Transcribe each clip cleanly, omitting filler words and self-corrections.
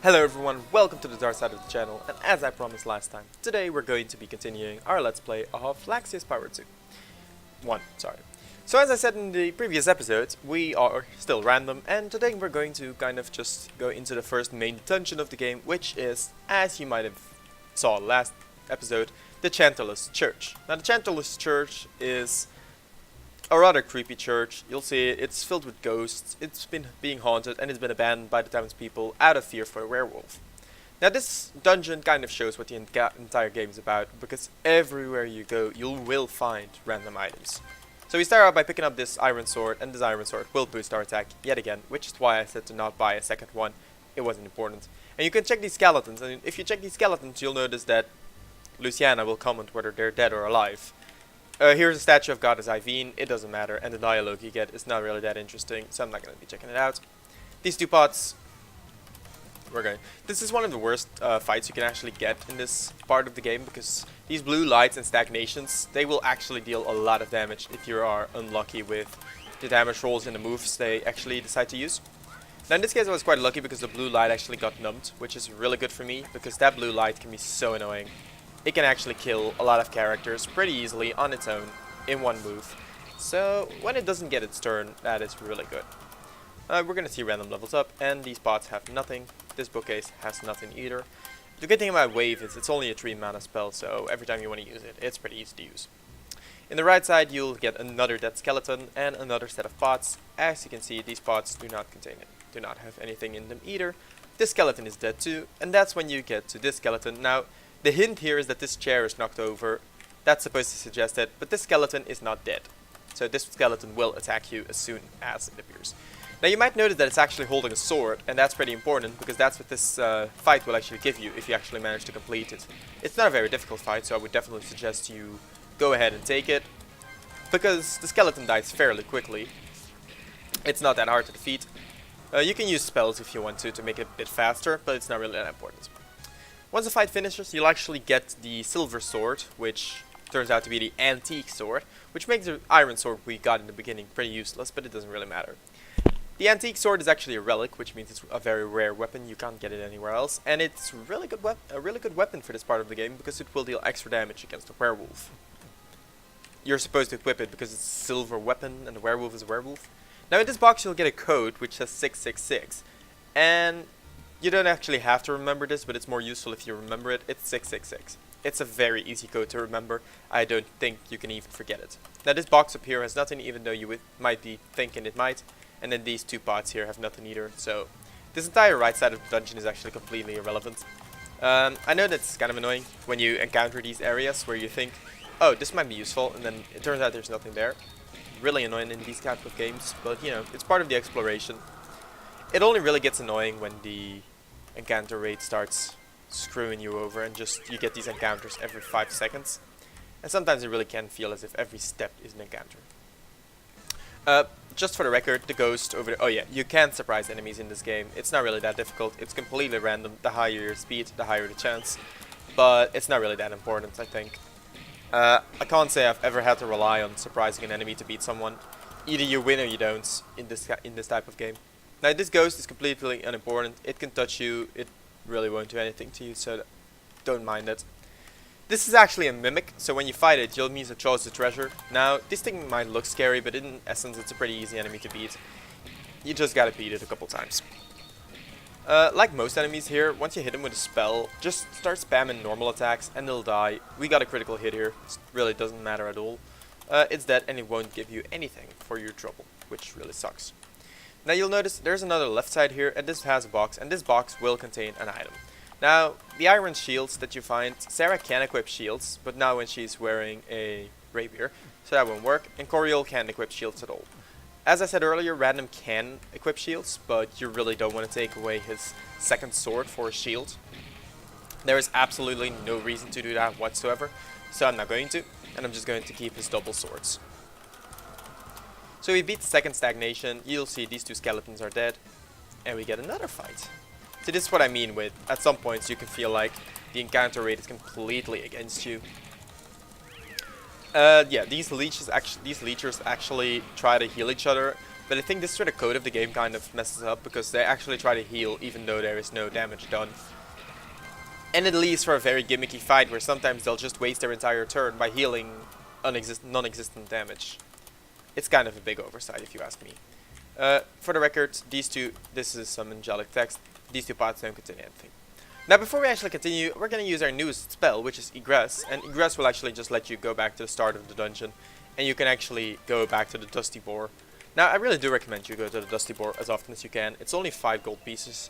Hello everyone, welcome to the Darth side of the channel, and as I promised last time, today we're going to be continuing our Let's Play of Laxius Power 2. 1, sorry. So as I said in the previous episode, we are still random, and today we're going to kind of just go into the first main dungeon of the game, which is, as you might have saw last episode, the Chanterless Church. Now the Chanterless Church is a rather creepy church. You'll see it's filled with ghosts, it's been being haunted, and it's been abandoned by the townspeople out of fear for a werewolf. Now this dungeon kind of shows what the entire game is about, because everywhere you go you will find random items. So we start out by picking up this iron sword, and this iron sword will boost our attack yet again, which is why I said to not buy a second one. It wasn't important. And you can check these skeletons, and if you check these skeletons you'll notice that Luciana will comment whether they're dead or alive. Here's a statue of Goddess Ivine, it doesn't matter, and the dialogue you get is not really that interesting, so I'm not going to be checking it out. These two pots, this is one of the worst fights you can actually get in this part of the game, because these blue lights and stagnations, they will actually deal a lot of damage if you are unlucky with the damage rolls and the moves they actually decide to use. Now in this case I was quite lucky because the blue light actually got numbed, which is really good for me, because that blue light can be so annoying. It can actually kill a lot of characters pretty easily on its own in one move. So when it doesn't get its turn, that is really good. We're gonna see random levels up, and these pots have nothing. This bookcase has nothing either. The good thing about Wave is it's only a 3 mana spell, so every time you want to use it, it's pretty easy to use. In the right side you'll get another dead skeleton and another set of pots. As you can see, these pots do not have anything in them either. This skeleton is dead too, and that's when you get to this skeleton. Now the hint here is that this chair is knocked over. That's supposed to suggest it, but this skeleton is not dead. So this skeleton will attack you as soon as it appears. Now you might notice that it's actually holding a sword, and that's pretty important because that's what this fight will actually give you if you actually manage to complete it. It's not a very difficult fight, so I would definitely suggest you go ahead and take it, because the skeleton dies fairly quickly. It's not that hard to defeat. You can use spells if you want to make it a bit faster, but it's not really that important. Once the fight finishes, you'll actually get the silver sword, which turns out to be the antique sword, which makes the iron sword we got in the beginning pretty useless, but it doesn't really matter. The antique sword is actually a relic, which means it's a very rare weapon. You can't get it anywhere else, and it's a really good weapon for this part of the game, because it will deal extra damage against a werewolf. You're supposed to equip it because it's a silver weapon, and the werewolf is a werewolf. Now in this box you'll get a code which says 666, and you don't actually have to remember this, but it's more useful if you remember it. It's 666. It's a very easy code to remember. I don't think you can even forget it. Now this box up here has nothing, even though you might be thinking it might. And then these two pots here have nothing either. So this entire right side of the dungeon is actually completely irrelevant. I know that's kind of annoying when you encounter these areas where you think, oh, this might be useful, and then it turns out there's nothing there. Really annoying in these type of games, but you know, it's part of the exploration. It only really gets annoying when the encounter rate starts screwing you over and just you get these encounters every 5 seconds. And sometimes it really can feel as if every step is an encounter. Just for the record, the ghost over there, oh yeah, you can surprise enemies in this game. It's not really that difficult, it's completely random. The higher your speed, the higher the chance. But it's not really that important, I think. I can't say I've ever had to rely on surprising an enemy to beat someone. Either you win or you don't in this type of game. Now this ghost is completely unimportant. It can touch you, it really won't do anything to you, so don't mind it. This is actually a mimic, so when you fight it you'll meet a chosen treasure. Now this thing might look scary, but in essence it's a pretty easy enemy to beat. You just gotta beat it a couple times. Like most enemies here, once you hit them with a spell, just start spamming normal attacks and they'll die. We got a critical hit here, it really doesn't matter at all. It's dead and it won't give you anything for your trouble, which really sucks. Now you'll notice there's another left side here, and this has a box, and this box will contain an item. Now, the iron shields that you find, Sarah can equip shields, but now when she's wearing a rapier, so that won't work, and Coriol can't equip shields at all. As I said earlier, Random can equip shields, but you really don't want to take away his second sword for a shield. There is absolutely no reason to do that whatsoever, so I'm not going to, and I'm just going to keep his double swords. So we beat the second stagnation, you'll see these two skeletons are dead, and we get another fight. So this is what I mean with, at some points you can feel like the encounter rate is completely against you. Yeah, these leechers actually try to heal each other, But I think this is where the code of the game kind of messes up, because they actually try to heal even though there is no damage done. And it leaves for a very gimmicky fight where sometimes they'll just waste their entire turn by healing non-existent damage. It's kind of a big oversight if you ask me. For the record, these two, this is some angelic text, these two parts don't contain anything. Now before we actually continue, we're going to use our newest spell, which is Egress, and Egress will actually just let you go back to the start of the dungeon, and you can actually go back to the Dusty Boar. Now I really do recommend you go to the Dusty Boar as often as you can. It's only 5 gold pieces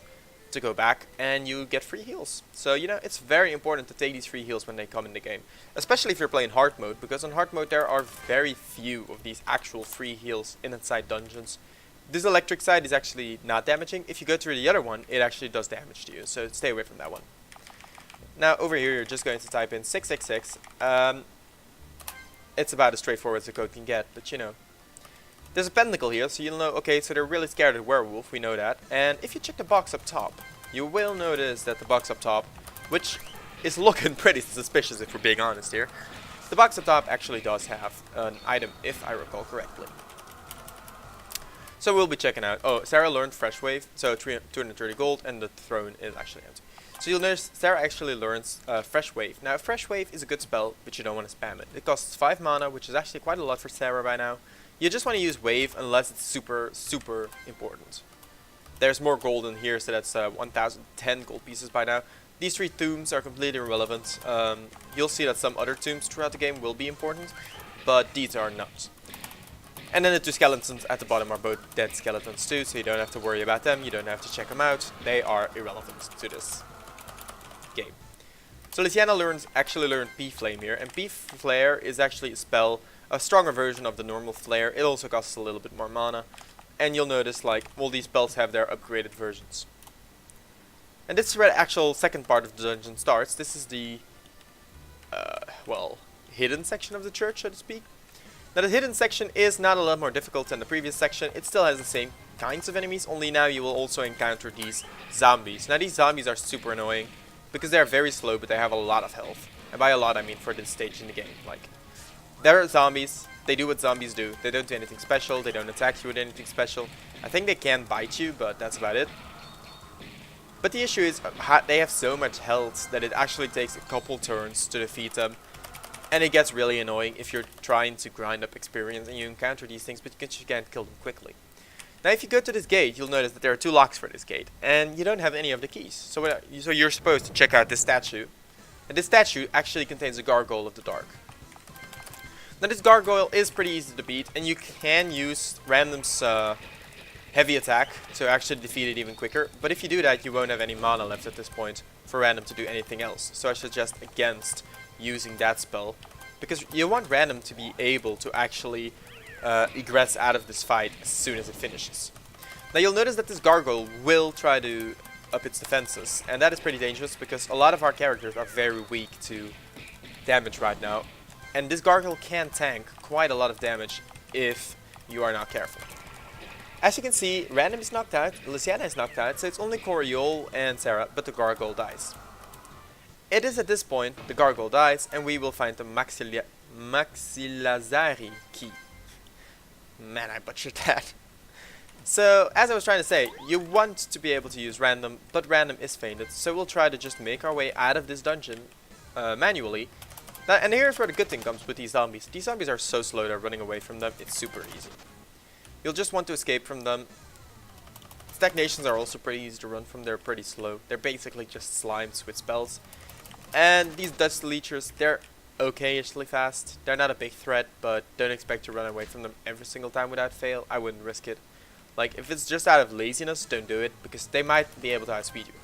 to go back, and you get free heals. So you know, it's very important to take these free heals when they come in the game, especially if you're playing hard mode, because on hard mode there are very few of these actual free heals inside dungeons. This electric side is actually not damaging. If you go to the other one, it actually does damage to you, so stay away from that one. Now over here you're just going to type in 666. It's about as straightforward as the code can get, but you know. There's a pentacle here, so you'll know, okay, so they're really scared of Werewolf, we know that. And if you check the box up top, you will notice that the box up top, which is looking pretty suspicious if we're being honest here, the box up top actually does have an item, if I recall correctly. So we'll be checking out, oh, Sarah learned Fresh Wave, so 230 gold, and the throne is actually empty. So you'll notice Sarah actually learns Fresh Wave. Now Fresh Wave is a good spell, but you don't want to spam it. It costs 5 mana, which is actually quite a lot for Sarah by now. You just want to use Wave unless it's super, super important. There's more gold in here, so that's 1010 gold pieces by now. These 3 tombs are completely irrelevant. You'll see that some other tombs throughout the game will be important, but these are not. And then the 2 skeletons at the bottom are both dead skeletons too, so you don't have to worry about them, you don't have to check them out. They are irrelevant to this game. So Lysiana actually learned P-Flame here, and P-Flare is actually a spell, a stronger version of the normal flare. It also costs a little bit more mana, and you'll notice like all these spells have their upgraded versions. And this is where the actual second part of the dungeon starts. This is the well, hidden section of the church, so to speak. Now the hidden section is not a lot more difficult than the previous section. It still has the same kinds of enemies, only now you will also encounter these zombies. Now these zombies are super annoying because they are very slow, but they have a lot of health. And by a lot I mean for this stage in the game. Like, they're zombies, they do what zombies do. They don't do anything special, they don't attack you with anything special. I think they can bite you, but that's about it. But the issue is they have so much health that it actually takes a couple turns to defeat them. And it gets really annoying if you're trying to grind up experience and you encounter these things, but you can't kill them quickly. Now if you go to this gate, you'll notice that there are 2 locks for this gate, and you don't have any of the keys. So you're supposed to check out this statue. And this statue actually contains a Gargoyle of the Dark. Now this Gargoyle is pretty easy to beat, and you can use Random's heavy attack to actually defeat it even quicker. But if you do that, you won't have any mana left at this point for Random to do anything else. So I suggest against using that spell, because you want Random to be able to actually egress out of this fight as soon as it finishes. Now you'll notice that this Gargoyle will try to up its defenses, and that is pretty dangerous because a lot of our characters are very weak to damage right now, and this Gargoyle can tank quite a lot of damage if you are not careful. As you can see, Random is knocked out, Lysiana is knocked out, so it's only Coriol and Sarah, but the Gargoyle dies. It is at this point the Gargoyle dies, and we will find the Maxillazari key. Man, I butchered that. So, as I was trying to say, you want to be able to use Random, but Random is fainted, so we'll try to just make our way out of this dungeon manually. Now, and here's where the good thing comes with these zombies. These zombies are so slow that running away from them, it's super easy. You'll just want to escape from them. Stagnations are also pretty easy to run from, they're pretty slow. They're basically just slimes with spells. And these Dust Leechers, they're okay-ishly fast. They're not a big threat, but don't expect to run away from them every single time without fail. I wouldn't risk it. Like, if it's just out of laziness, don't do it, because they might be able to outspeed you.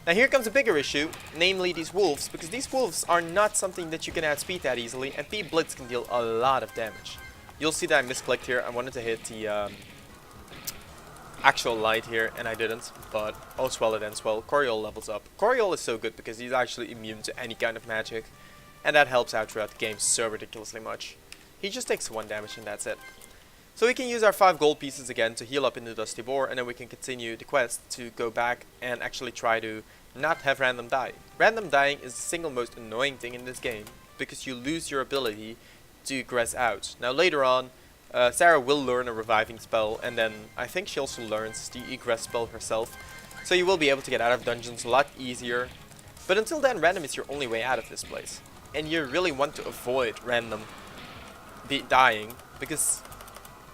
Now here comes a bigger issue, namely these wolves, because these wolves are not something that you can outspeed that easily, and P-Blitz can deal a lot of damage. You'll see that I misclicked here. I wanted to hit the actual light here, and I didn't, but all's well that ends well. Coriol levels up. Coriol is so good because he's actually immune to any kind of magic, and that helps out throughout the game so ridiculously much. He just takes 1 damage and that's it. So we can use our 5 gold pieces again to heal up in the Dusty Boar, and then we can continue the quest to go back and actually try to not have Random die. Random dying is the single most annoying thing in this game, because you lose your ability to egress out. Now later on, Sarah will learn a reviving spell, and then I think she also learns the egress spell herself. So you will be able to get out of dungeons a lot easier. But until then, random is your only way out of this place. And you really want to avoid random dying, because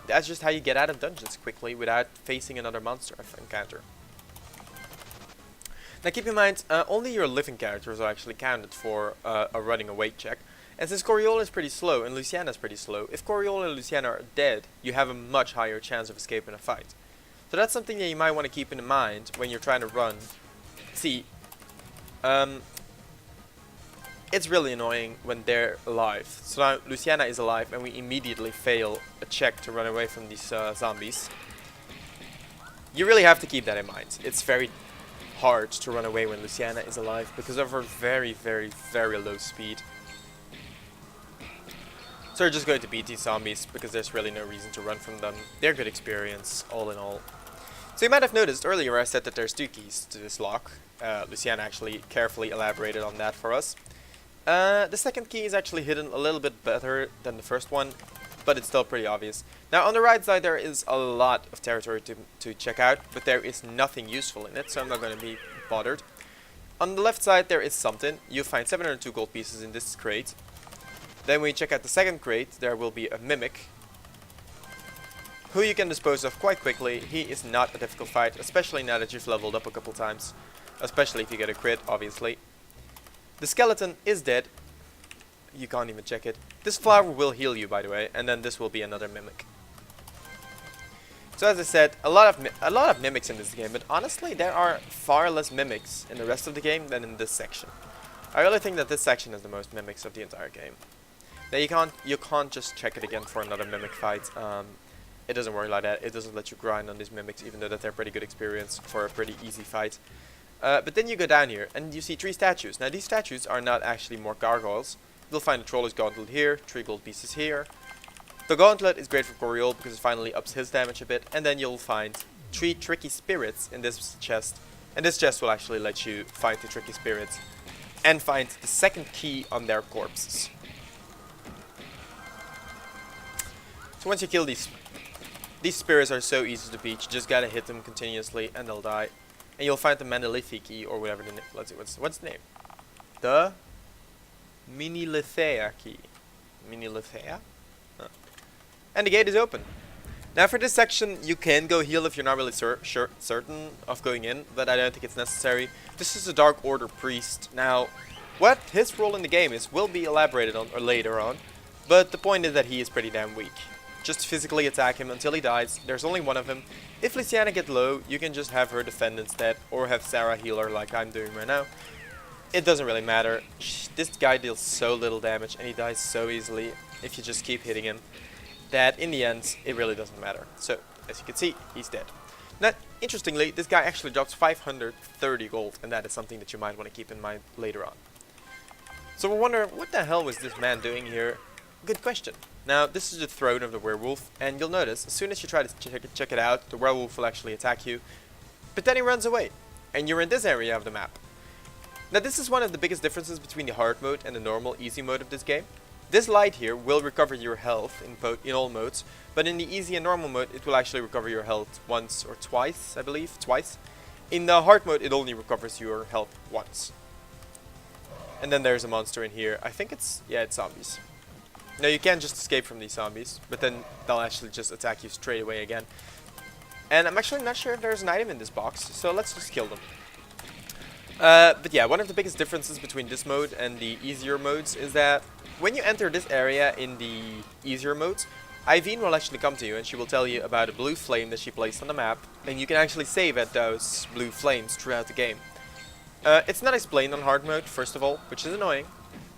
that's just how you get out of dungeons quickly without facing another monster encounter. Now keep in mind, only your living characters are actually counted for a running away check. And since Coriola is pretty slow and Luciana is pretty slow, if Coriola and Luciana are dead, you have a much higher chance of escaping a fight. So that's something that you might want to keep in mind when you're trying to run. See, it's really annoying when they're alive. So now Luciana is alive and we immediately fail a check to run away from these zombies. You really have to keep that in mind. It's very hard to run away when Luciana is alive because of her very, very, very low speed. So we're just going to beat these zombies because there's really no reason to run from them. They're good experience, all in all. So you might have noticed earlier I said that there's 2 keys to this lock. Luciana actually carefully elaborated on that for us. The second key is actually hidden a little bit better than the first one, but it's still pretty obvious. Now on the right side there is a lot of territory to check out, but there is nothing useful in it, so I'm not going to be bothered. On the left side there is something. You'll find 702 gold pieces in this crate. Then we check out the second crate. There will be a mimic, who you can dispose of quite quickly. He is not a difficult fight, especially now that you've leveled up a couple times. Especially if you get a crit, obviously. The skeleton is dead. You can't even check it. This flower will heal you, by the way, and then this will be another mimic. So as I said, a lot of mimics in this game, but honestly there are far less mimics in the rest of the game than in this section. I really think that this section is the most mimics of the entire game. Now you can't just check it again for another mimic fight. It doesn't work like that. It doesn't let you grind on these mimics, even though that they're pretty good experience for a pretty easy fight. But then you go down here and you see 3 statues. Now these statues are not actually more gargoyles. You'll find a Troller's Gauntlet here, 3 gold pieces here. The Gauntlet is great for Coriol because it finally ups his damage a bit. And then you'll find 3 tricky spirits in this chest. And this chest will actually let you find the tricky spirits and find the second key on their corpses. So once you kill these spirits are so easy to beat. You just gotta hit them continuously and they'll die. And you'll find the Manilithi key or whatever the name. Let's see, what's the name? The Minilithea key. Minilithea? Huh. And the gate is open. Now for this section, you can go heal if you're not really certain of going in, but I don't think it's necessary. This is a Dark Order priest. Now, what his role in the game is will be elaborated on or later on, but the point is that he is pretty damn weak. Just physically attack him until he dies. There's only one of him. If Luciana gets low, you can just have her defend instead, or have Sarah heal her like I'm doing right now. It doesn't really matter. This guy deals so little damage and he dies so easily if you just keep hitting him, that in the end, it really doesn't matter. So, as you can see, he's dead. Now, interestingly, this guy actually drops 530 gold, and that is something that you might want to keep in mind later on. So we're wondering, what the hell was this man doing here? Good question. Now, this is the throne of the werewolf, and you'll notice, as soon as you try to check it out, the werewolf will actually attack you. But then he runs away, and you're in this area of the map. Now, this is one of the biggest differences between the hard mode and the normal easy mode of this game. This light here will recover your health in all modes, but in the easy and normal mode, it will actually recover your health once or twice, I believe, twice. In the hard mode, it only recovers your health once. And then there's a monster in here. I think it's zombies. Now you can just escape from these zombies, but then they'll actually just attack you straight away again. And I'm actually not sure if there's an item in this box, so let's just kill them. But yeah, one of the biggest differences between this mode and the easier modes is that when you enter this area in the easier modes, Iveen will actually come to you and she will tell you about a blue flame that she placed on the map, and you can actually save at those blue flames throughout the game. It's not explained on hard mode, first of all, which is annoying.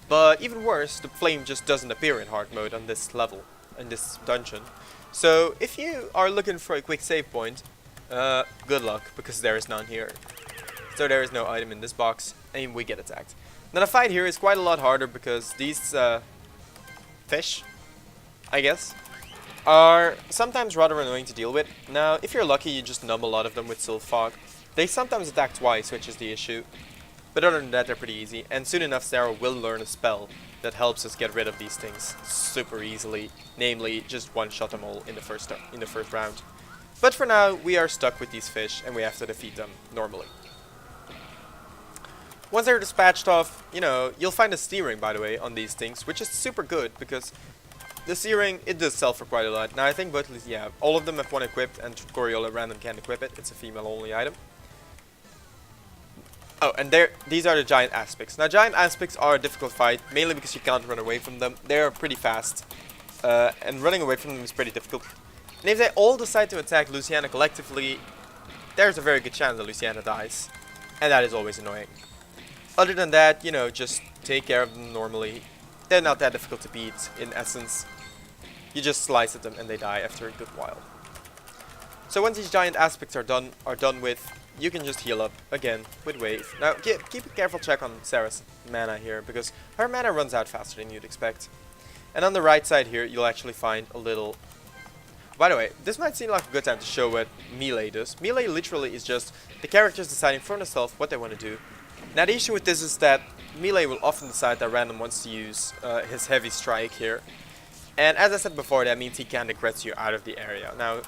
But even worse, the flame just doesn't appear in hard mode on this level, in this dungeon. So if you are looking for a quick save point, good luck, because there is none here. So there is no item in this box, and we get attacked. Now the fight here is quite a lot harder because these fish, I guess, are sometimes rather annoying to deal with. Now if you're lucky, you just numb a lot of them with Sylph Fog. They sometimes attack twice, which is the issue. But other than that, they're pretty easy, and soon enough Sarah will learn a spell that helps us get rid of these things super easily, namely just one-shot them all in the first round. But for now, we are stuck with these fish, and we have to defeat them normally. Once they're dispatched off, you know, you'll find a steering, by the way, on these things, which is super good, because the steering, it does sell for quite a lot. Now, I think both, yeah, all of them have one equipped, and Coriola random can't equip it. It's a female-only item. Oh, and these are the giant aspects. Now, giant aspects are a difficult fight, mainly because you can't run away from them. They're pretty fast, and running away from them is pretty difficult. And if they all decide to attack Luciana collectively, there's a very good chance that Luciana dies. And that is always annoying. Other than that, you know, just take care of them normally. They're not that difficult to beat, in essence. You just slice at them and they die after a good while. So once these giant aspects are done with, you can just heal up again with wave. Now keep a careful check on Sarah's mana here, because her mana runs out faster than you'd expect. And on the right side here, you'll actually find a little... By the way, this might seem like a good time to show what melee does. Melee literally is just the characters deciding for themselves what they want to do. Now the issue with this is that melee will often decide that random wants to use his heavy strike here. And as I said before, that means he can't aggress you out of the area. Now,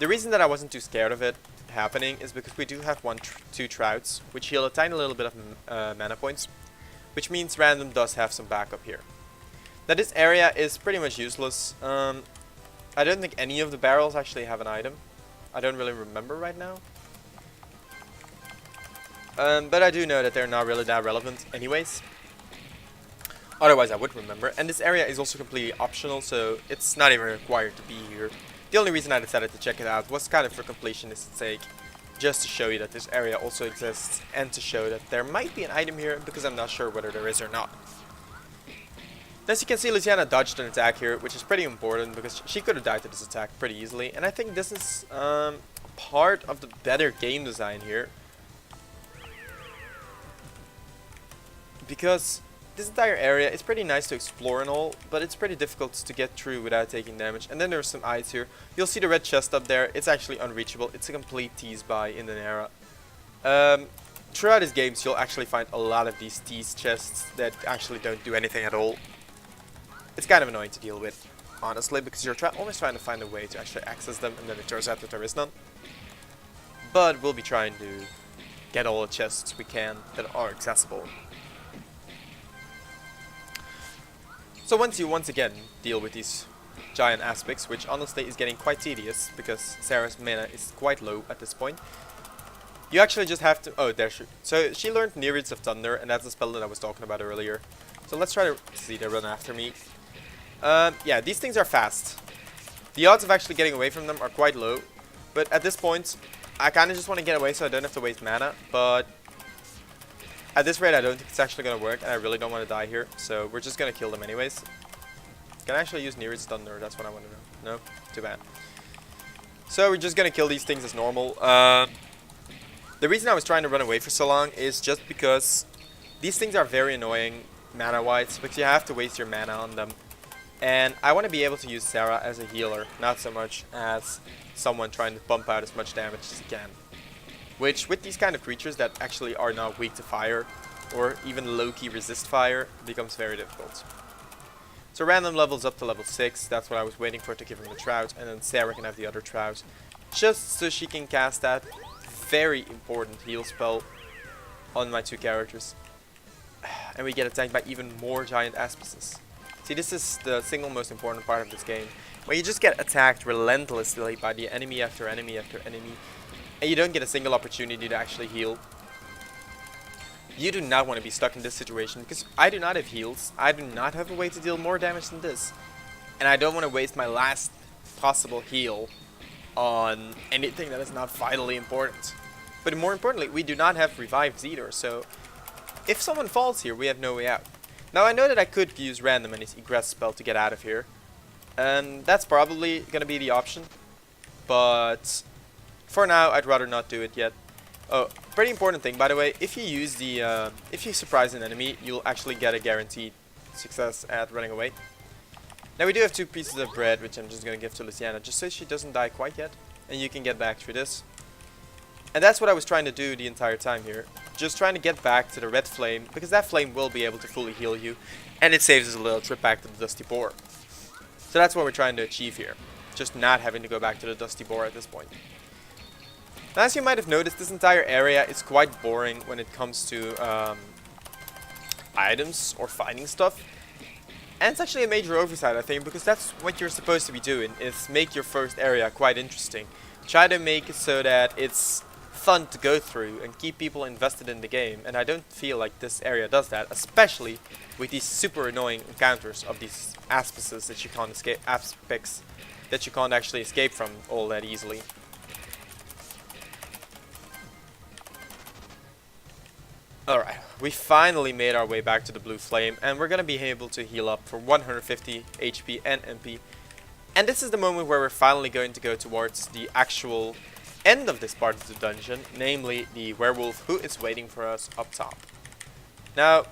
the reason that I wasn't too scared of it happening is because we do have two trouts, which heal a tiny little bit of mana points, which means random does have some backup here. Now this area is pretty much useless. I don't think any of the barrels actually have an item. I don't really remember right now. But I do know that they're not really that relevant anyways. Otherwise I would remember. And this area is also completely optional, so it's not even required to be here. The only reason I decided to check it out was kind of for completionist's sake, just to show you that this area also exists, and to show that there might be an item here, because I'm not sure whether there is or not. As you can see, Luciana dodged an attack here, which is pretty important, because she could have died to this attack pretty easily, and I think this is part of the better game design here. Because this entire area is pretty nice to explore and all, but it's pretty difficult to get through without taking damage. And then there's some eyes here. You'll see the red chest up there. It's actually unreachable. It's a complete tease by Indinera. Throughout his games, you'll actually find a lot of these tease chests that actually don't do anything at all. It's kind of annoying to deal with, honestly, because you're always trying to find a way to actually access them, and then it turns out that there is none. But we'll be trying to get all the chests we can that are accessible. So once you once again deal with these giant aspects, which honestly is getting quite tedious because Sarah's mana is quite low at this point, you actually just have to... Oh, there she... So she learned Nereids of Thunder, and that's the spell that I was talking about earlier. So let's try to see they run after me. Yeah, these things are fast. The odds of actually getting away from them are quite low, but at this point I kind of just want to get away so I don't have to waste mana, but at this rate I don't think it's actually going to work, and I really don't want to die here, so we're just going to kill them anyways. Can I actually use Nereids Thunder? That's what I want to know. No? Too bad. So we're just going to kill these things as normal. The reason I was trying to run away for so long is just because these things are very annoying mana-wise, because you have to waste your mana on them. And I want to be able to use Sarah as a healer, not so much as someone trying to pump out as much damage as he can. Which, with these kind of creatures that actually are not weak to fire, or even low-key resist fire, becomes very difficult. So random levels up to level 6, that's what I was waiting for to give him the Trout, and then Sarah can have the other Trout, just so she can cast that very important heal spell on my two characters. And we get attacked by even more giant aspices. See, this is the single most important part of this game, where you just get attacked relentlessly by the enemy after enemy after enemy, and you don't get a single opportunity to actually heal. You do not want to be stuck in this situation, because I do not have heals, I do not have a way to deal more damage than this, and I don't want to waste my last possible heal on anything that is not vitally important. But more importantly, we do not have revives either, so if someone falls here, we have no way out. Now I know that I could use random and his egress spell to get out of here, and that's probably going to be the option, but for now I'd rather not do it yet. Oh, pretty important thing, by the way, if you use the, if you surprise an enemy, you'll actually get a guaranteed success at running away. Now we do have 2 pieces of bread, which I'm just going to give to Luciana, just so she doesn't die quite yet, and you can get back through this. And that's what I was trying to do the entire time here, just trying to get back to the red flame, because that flame will be able to fully heal you, and it saves us a little trip back to the Dusty Boar. So that's what we're trying to achieve here, just not having to go back to the Dusty Boar at this point. Now, as you might have noticed, this entire area is quite boring when it comes to items or finding stuff. And it's actually a major oversight, I think, because that's what you're supposed to be doing, is make your first area quite interesting. Try to make it so that it's fun to go through and keep people invested in the game, and I don't feel like this area does that, especially with these super annoying encounters of these aspects that you can't escape, actually escape from all that easily. Alright, we finally made our way back to the blue flame, and we're gonna be able to heal up for 150 HP and MP. And this is the moment where we're finally going to go towards the actual end of this part of the dungeon, namely the werewolf who is waiting for us up top. Now,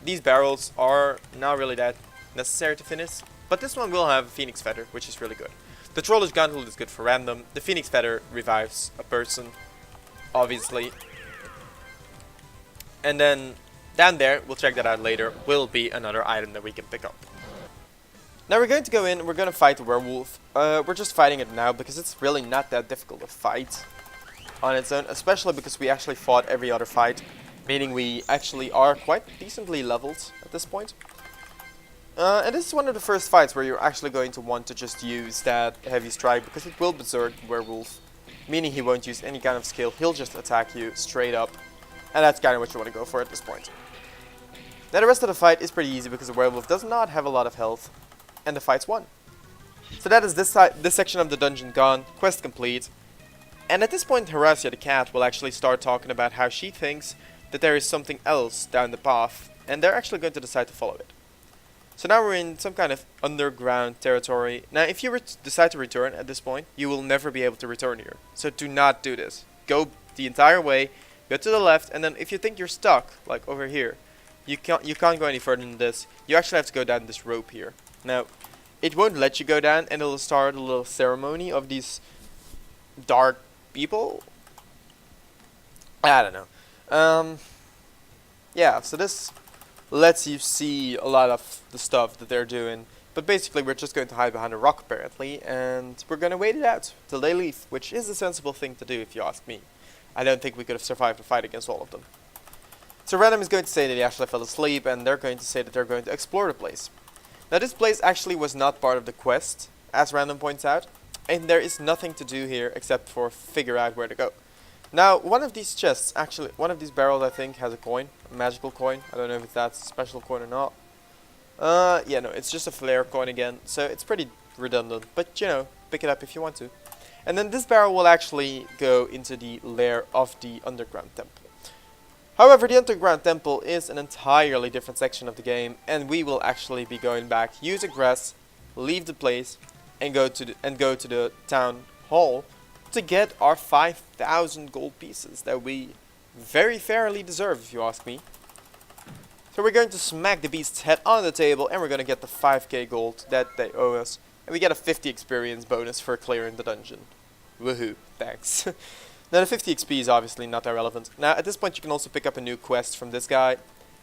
these barrels are not really that necessary to finish, but this one will have a phoenix feather, which is really good. The troller's gauntlet is good for random, the phoenix feather revives a person, obviously. And then down there, we'll check that out later, will be another item that we can pick up. Now we're going to go in, we're going to fight the werewolf. We're just fighting it now because it's really not that difficult to fight on its own, especially because we actually fought every other fight, meaning we actually are quite decently leveled at this point. And this is one of the first fights where you're actually going to want to just use that heavy strike, because it will berserk the werewolf, meaning he won't use any kind of skill, he'll just attack you straight up. And that's kind of what you want to go for at this point. Now the rest of the fight is pretty easy because the werewolf does not have a lot of health, and the fight's won. So that is this section of the dungeon gone, quest complete. And at this point, Horacia the cat will actually start talking about how she thinks that there is something else down the path, and they're actually going to decide to follow it. So now we're in some kind of underground territory. Now if you decide to return at this point, you will never be able to return here. So do not do this. Go the entire way. Go to the left, and then if you think you're stuck, like over here, you can't go any further than this. You actually have to go down this rope here. Now, it won't let you go down, and it'll start a little ceremony of these dark people. I don't know. Yeah, so this lets you see a lot of the stuff that they're doing. But basically, we're just going to hide behind a rock, apparently, and we're going to wait it out till they leave, which is a sensible thing to do, if you ask me. I don't think we could have survived a fight against all of them. So Random is going to say that he actually fell asleep, and they're going to say that they're going to explore the place. Now this place actually was not part of the quest, as Random points out, and there is nothing to do here except for figure out where to go. Now one of these chests, actually one of these barrels I think has a coin, a magical coin. I don't know if that's a special coin or not. Yeah, no, it's just a flare coin again, so it's pretty redundant, but you know, pick it up if you want to. And then this barrel will actually go into the lair of the underground temple. However, the underground temple is an entirely different section of the game, and we will actually be going back, use a grass, leave the place, and go to the town hall to get our 5,000 gold pieces that we very fairly deserve, if you ask me. So we're going to smack the beast's head on the table, and we're going to get the 5k gold that they owe us, and we get a 50 experience bonus for clearing the dungeon. Woohoo, thanks. Now the 50 XP is obviously not that relevant. Now at this point you can also pick up a new quest from this guy.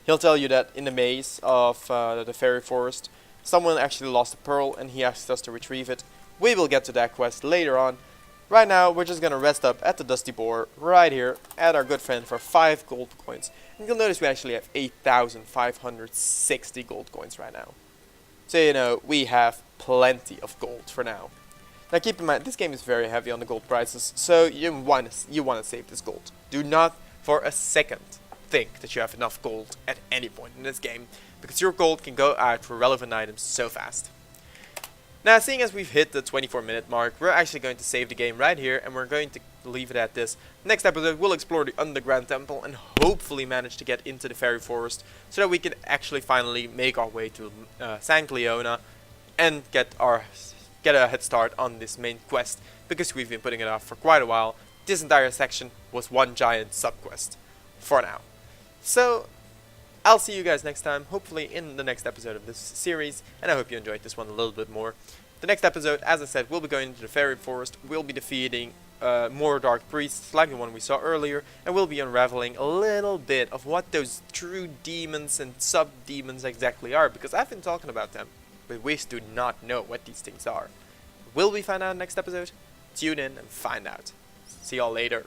He'll tell you that in the maze of the fairy forest, someone actually lost a pearl and he asked us to retrieve it. We will get to that quest later on. Right now we're just gonna rest up at the Dusty Boar right here at our good friend for 5 gold coins. And you'll notice we actually have 8,560 gold coins right now. So you know, we have plenty of gold for now. Now keep in mind, this game is very heavy on the gold prices, so you want to save this gold. Do not for a second think that you have enough gold at any point in this game, because your gold can go out for relevant items so fast. Now seeing as we've hit the 24-minute mark, we're actually going to save the game right here, and we're going to leave it at this. Next episode we'll explore the underground temple and hopefully manage to get into the fairy forest, so that we can actually finally make our way to San Cleona and get a head start on this main quest, because we've been putting it off for quite a while. This entire section was one giant sub-quest, for now. So, I'll see you guys next time, hopefully in the next episode of this series, and I hope you enjoyed this one a little bit more. The next episode, as I said, we'll be going into the fairy forest, we'll be defeating more dark priests like the one we saw earlier, and we'll be unraveling a little bit of what those true demons and sub-demons exactly are, because I've been talking about them, but we do not know what these things are. Will we find out next episode? Tune in and find out. See y'all later.